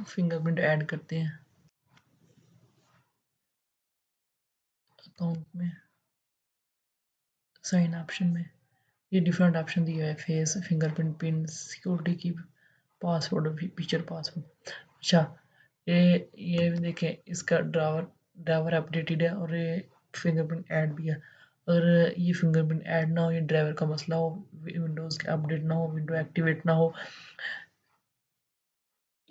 Fingerprint add करते हैं account में, साइन ऑप्शन में। ये डिफरेंट ऑप्शन दिया है, फेस, फिंगरप्रिंट, पिन, सिक्योरिटी की, पासवर्ड, फीचर पासवर्ड। अच्छा, ये देखें, इसका ड्राइवर ड्राइवर अपडेटेड है और ये फिंगरप्रिंट ऐड भी है। अगर ये फिंगरप्रिंट ऐड ना हो, ये ड्राइवर का मसला हो, विंडोज़ के अपडेट ना हो, विंडो एक्टिवेट ना हो,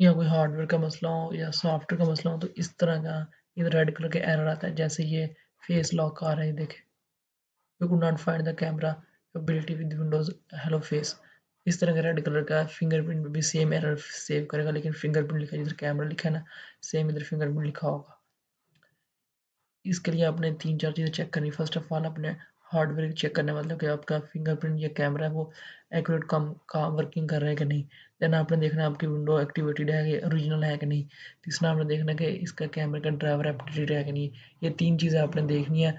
या कोई हार्डवेयर का मसला हो या सॉफ्टवेयर का मसला हो, तो इस तरह का ये रेड कलर के एरर आता है। जैसे ये फेस लॉक आ रहा है, देखें, we could not find the camera ability with Windows Hello face. इस तरह का रेड कलर का फिंगरप्रिंट में भी सेम एरर सेव करेगा, लेकिन फिंगरप्रिंट लिखा है, इधर कैमरा लिखा है ना, सेम इधर फिंगरप्रिंट लिखा होगा। इसके लिए आपने 3-4 चीज़ें चेक करनी। फर्स्ट ऑफ ऑल आपने हार्डवेयर चेक करना है, मतलब कि आपका फिंगरप्रिंट या कैमरा है वो एक्यूरेट काम वर्किंग कर रहा है कि नहीं। देन आपने देखना है आपकी विंडो एक्टिवेटेड है, ये ओरिजिनल है कि नहीं। तीसरा आपने देखना है कि इसका कैमरे का ड्राइवर अपडेटेड है कि नहीं। ये 3 चीज़ें आपने देखनी है।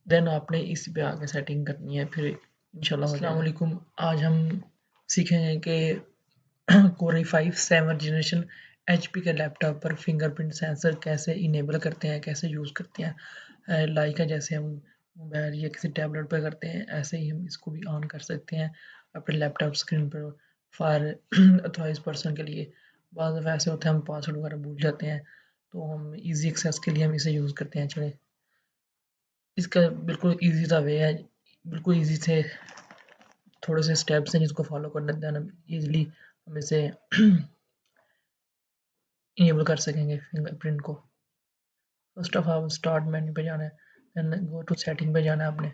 देन आपने इस पे आके सेटिंग करनी है, फिर इंशाल्लाह हो जाएगा। अस्सलाम वालेकुम, आज हम सीखेंगे कि कोर i5 7 जनरेशन एचपी के लैपटॉप पर फिंगरप्रिंट सेंसर कैसे इनेबल करते हैं, कैसे यूज़ करते हैं। लाइक है, जैसे हम मोबाइल या किसी टैबलेट पर करते हैं, ऐसे ही हम इसको भी ऑन कर सकते हैं अपने लैपटॉप स्क्रीन पर फॉर अथॉराइज पर्सन के लिए। बाद में ऐसे होते हैं हम पासवर्ड वगैरह भूल जाते हैं, तो हम इजी एक्सेस के लिए हम इसे यूज़ करते हैं। चले, इसका बिल्कुल ईजी सा वे है, बिल्कुल ईजी से थोड़े से स्टेप्स हैं जिसको फॉलो करना, देन हम ईजिली हम इसे इनेबल कर सकेंगे फिंगरप्रिंट को। First of all start menu पे जाना है, देन गो टू सेटिंग पे जाना है आपने,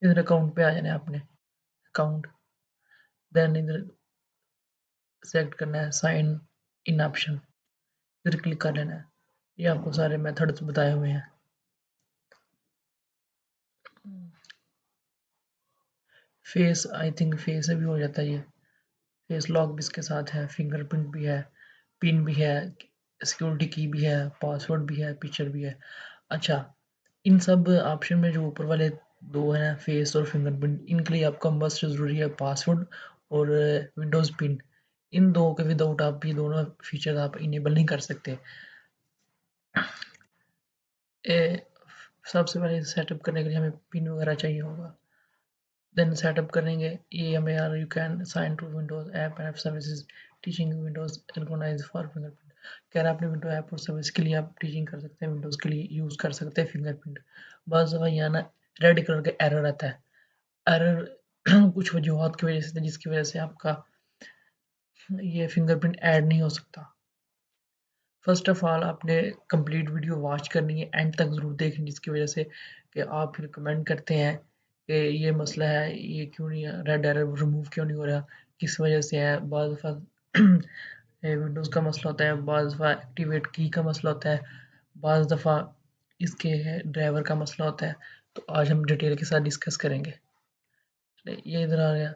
इधर अकाउंट पे आ जाना है आपने, अकाउंट, देन इधर सेलेक्ट करना है साइन इन ऑप्शन, इधर क्लिक कर लेना है। ये आपको सारे मेथड्स बताए हुए हैं। फेस, आई थिंक फेस से भी हो जाता है ये, फेस लॉक भी इसके साथ है, फिंगरप्रिंट भी है, पिन भी है, सिक्योरिटी की भी है, पासवर्ड भी है, पिक्चर भी है। अच्छा, इन सब ऑप्शन में जो ऊपर वाले दो हैं, फेस और फिंगरप्रिंट, इनके लिए आपका मस्ट ज़रूरी है पासवर्ड और विंडोज़ पिन। इन दो के विदाउट आप ये दोनों फीचर आप इनेबल नहीं कर सकते। सबसे पहले सेटअप करने के लिए हमें पिन वगैरह चाहिए होगा। देन सेटअप करेंगे, ये हमें यार, you can sign to Windows app and services teaching Windows recognise for fingerprint. कह रहा है अपने विंडो ऐप और सर्विस के लिए आप टीचिंग कर सकते हैं, विंडोज के लिए यूज़ कर सकते हैं फिंगरप्रिंट। बस दफ़ा यहाँ ना रेड कलर का एरर आता है, एरर कुछ वजूहत की वजह से, जिसकी वजह से आपका ये फिंगरप्रिंट ऐड नहीं हो सकता। फर्स्ट ऑफ ऑल आपने कंप्लीट वीडियो वॉच करनी है, एंड तक ज़रूर देखनी, जिसकी वजह से कि आप फिर कमेंट करते हैं कि ये मसला है, ये क्यों नहीं, रेड एरर रिमूव क्यों नहीं हो रहा, किस वजह से है। बाज़ दफ़ा विंडोज़ का मसला होता है, बाज़ दफ़ा एक्टिवेट की का मसला होता है, बाज़ दफ़ा इसके ड्राइवर का मसला होता है। तो आज हम डिटेल के साथ डिस्कस करेंगे। ये इधर आ गया,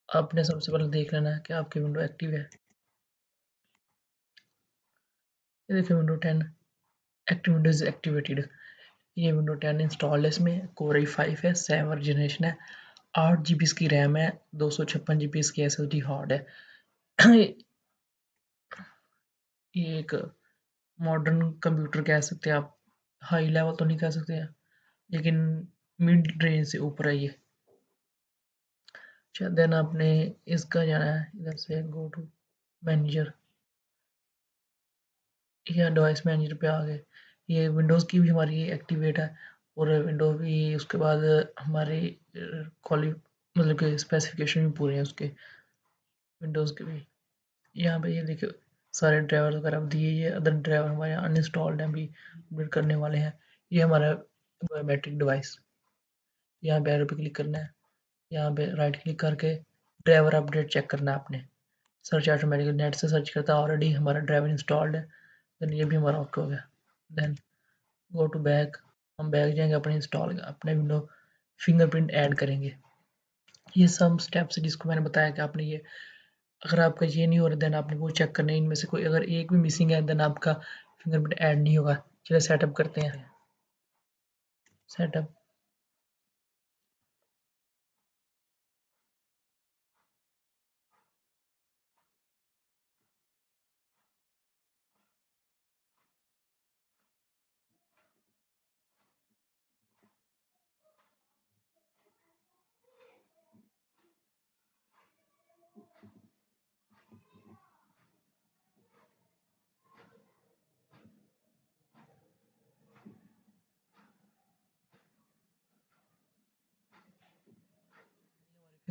आपने सबसे पहले देख लेना है कि आपकी विंडो एक्टिव है। ये देखिए विंडो 10 एक्टिव, विंडोज एक्टिवेटेड। ये विंडो 10 इंस्टॉल है, इसमें कोर i5 है, 7 जनरेशन है, 8 GB इसकी रैम है, 256 GB इसकी SSD हार्ड है। ये एक मॉडर्न कंप्यूटर कह सकते हैं आप, हाई लेवल तो नहीं कह सकते हैं, लेकिन मिड रेंज से ऊपर है ये। अच्छा, देन आपने इसका जाना है, इधर से गो टू मैनेजर, या डिवाइस मैनेजर पे आ गए। ये विंडोज़ की भी हमारी एक्टिवेट है, और विंडो भी उसके बाद हमारी क्वाली मतलब कि स्पेसिफिकेशन भी पूरे हैं उसके, विंडोज़ के भी। यहाँ पे ये देखिए सारे ड्राइवर वगैरह दिए, ये अदर ड्राइवर हमारे यहाँ अनइंस्टॉल्ड हैं, अभी अपडेट करने वाले हैं। ये हमारा बायोमेट्रिक डिवाइस, यहाँ पे एरो पे क्लिक करना है, यहाँ पे राइट क्लिक करके ड्राइवर अपडेट चेक करना है आपने। सर्च ऑटोमेटिकली नेट से सर्च करता है, ऑलरेडी हमारा ड्राइवर इंस्टॉल्ड है। देन ये भी हमारा ओके हो गया। देन गो टू बैक, हम बैक जाएंगे, अपने इंस्टॉल अपने विंडो फिंगरप्रिंट ऐड करेंगे। ये सब स्टेप्स जिसको मैंने बताया कि आपने ये, अगर आपका ये नहीं हो रहा देन आपने वो चेक करना है, इनमें से कोई अगर एक भी मिसिंग है देन आपका फिंगरप्रिंट ऐड नहीं होगा। चलिए सेटअप करते हैं, सेटअप।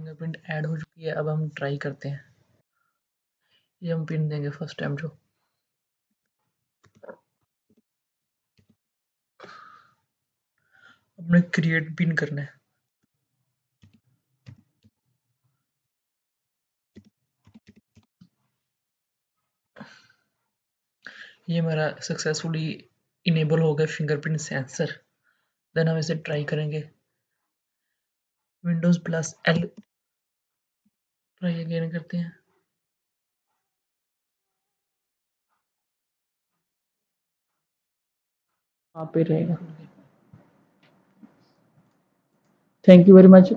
फिंगरप्रिंट ऐड हो चुकी है। अब हम ट्राई करते हैं। ये हम पिन देंगे फर्स्ट टाइम जो। हमने क्रिएट पिन करना है। ये हमारा सक्सेसफुली इनेबल हो गया फिंगरप्रिंट सेंसर। देन हम इसे ट्राई करेंगे। Windows plus L try again करते हैं। वहाँ पे रहेगा। Thank you very much.